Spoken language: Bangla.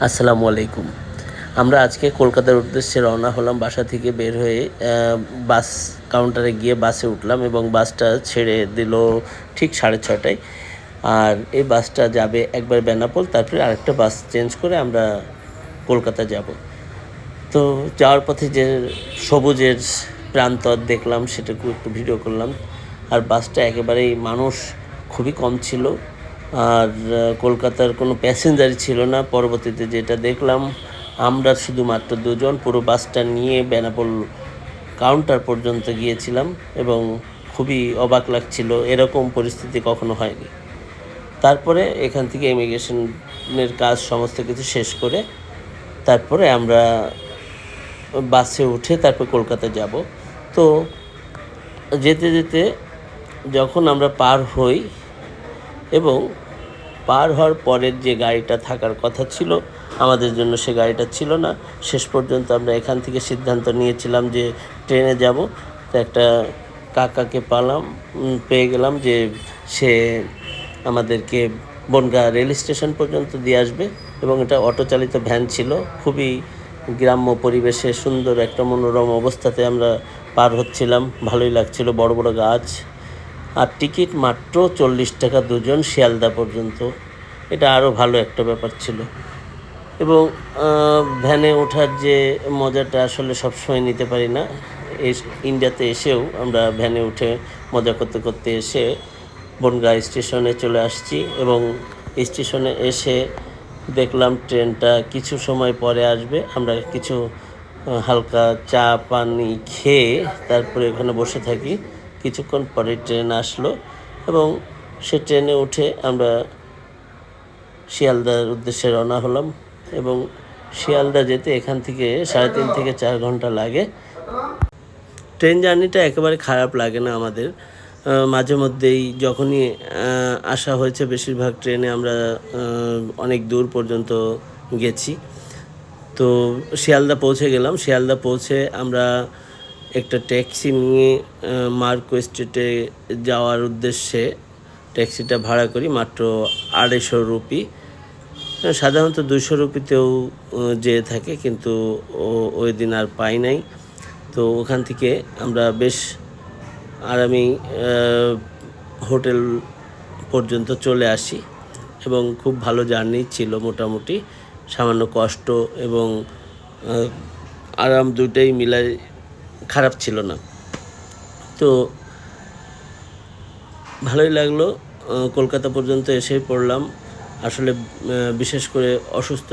আসসালামু আলাইকুম। আমরা আজকে কলকাতার উদ্দেশ্যে রওনা হলাম। বাসা থেকে বের হয়ে বাস কাউন্টারে গিয়ে বাসে উঠলাম এবং বাসটা ছেড়ে দিল ঠিক 6:30টায়। আর এই বাসটা যাবে একবার বেনাপোল, তারপরে আরেকটা বাস চেঞ্জ করে আমরা কলকাতা যাব। তো যাওয়ার পথে যে সবুজের প্রান্তর দেখলাম সেটাকেও একটু ভিডিও করলাম। আর বাসটা একেবারেই মানুষ খুবই কম ছিল। আর কলকাতার কোনো প্যাসেঞ্জারই ছিল না। পরবর্তীতে যেটা দেখলাম, আমরা শুধুমাত্র দুজন পুরো বাসটা নিয়ে বেনাপোল কাউন্টার পর্যন্ত গিয়েছিলাম এবং খুবই অবাক লাগছিল। এরকম পরিস্থিতি কখনো হয়নি। তারপরে এখান থেকে ইমিগ্রেশনের কাজ সমস্ত কিছু শেষ করে তারপরে আমরা বাসে উঠে তারপর কলকাতা যাব। তো যেতে যেতে যখন আমরা পার হই এবং পার হওয়ার পরের যে গাড়িটা থাকার কথা ছিল আমাদের জন্য, সে গাড়িটা ছিল না। শেষ পর্যন্ত আমরা এখান থেকে সিদ্ধান্ত নিয়েছিলাম যে ট্রেনে যাব। তো একটা কাকাকে পেয়ে গেলাম যে সে আমাদেরকে বনগাঁ রেল স্টেশন পর্যন্ত দিয়ে আসবে এবং এটা অটো চালিত ভ্যান ছিল। খুবই গ্রাম্য পরিবেশে সুন্দর একটা মনোরম অবস্থাতে আমরা পার হচ্ছিলাম। ভালোই লাগছিল, বড় বড় গাছ। আর টিকিট মাত্র 40 টাকা দুজন, শিয়ালদা পর্যন্ত। এটা আরও ভালো একটা ব্যাপার ছিল। এবং ভ্যানে ওঠার যে মজাটা আসলে সবসময় নিতে পারি না। ইন্ডিয়াতে এসেও আমরা ভ্যানে উঠে মজা করতে করতে এসে বনগাঁ স্টেশনে চলে আসছি এবং স্টেশনে এসে দেখলাম ট্রেনটা কিছু সময় পরে আসবে। আমরা কিছু হালকা চা পানি খেয়ে তারপরে ওখানে বসে থাকি। কিছুক্ষণ পরে ট্রেন আসলো এবং সে ট্রেনে উঠে আমরা শিয়ালদার উদ্দেশ্যে রওনা হলাম। এবং শিয়ালদা যেতে এখান থেকে 3.5 থেকে 4 ঘন্টা লাগে। ট্রেন জার্নিটা একেবারে খারাপ লাগে না আমাদের। মাঝে মধ্যেই যখনই আসা হয়েছে বেশিরভাগ ট্রেনে আমরা অনেক দূর পর্যন্ত গেছি। তো শিয়ালদা পৌঁছে গেলাম। শিয়ালদা পৌঁছে আমরা একটা ট্যাক্সি নিয়ে মার্কো স্ট্রিটে যাওয়ার উদ্দেশ্যে ট্যাক্সিটা ভাড়া করি মাত্র 250 রুপি। সাধারণত 200 রুপিতেও যেয়ে থাকে, কিন্তু ওই দিন আর পাই নাই। তো ওখান থেকে আমরা বেশ আরামেই হোটেল পর্যন্ত চলে আসি এবং খুব ভালো জার্নি ছিল মোটামুটি। সামান্য কষ্ট এবং আরাম দুটোই মিলাই খারাপ ছিল না। তো ভালোই লাগলো। কলকাতা পর্যন্ত এসেই পড়লাম। আসলে বিশেষ করে অসুস্থ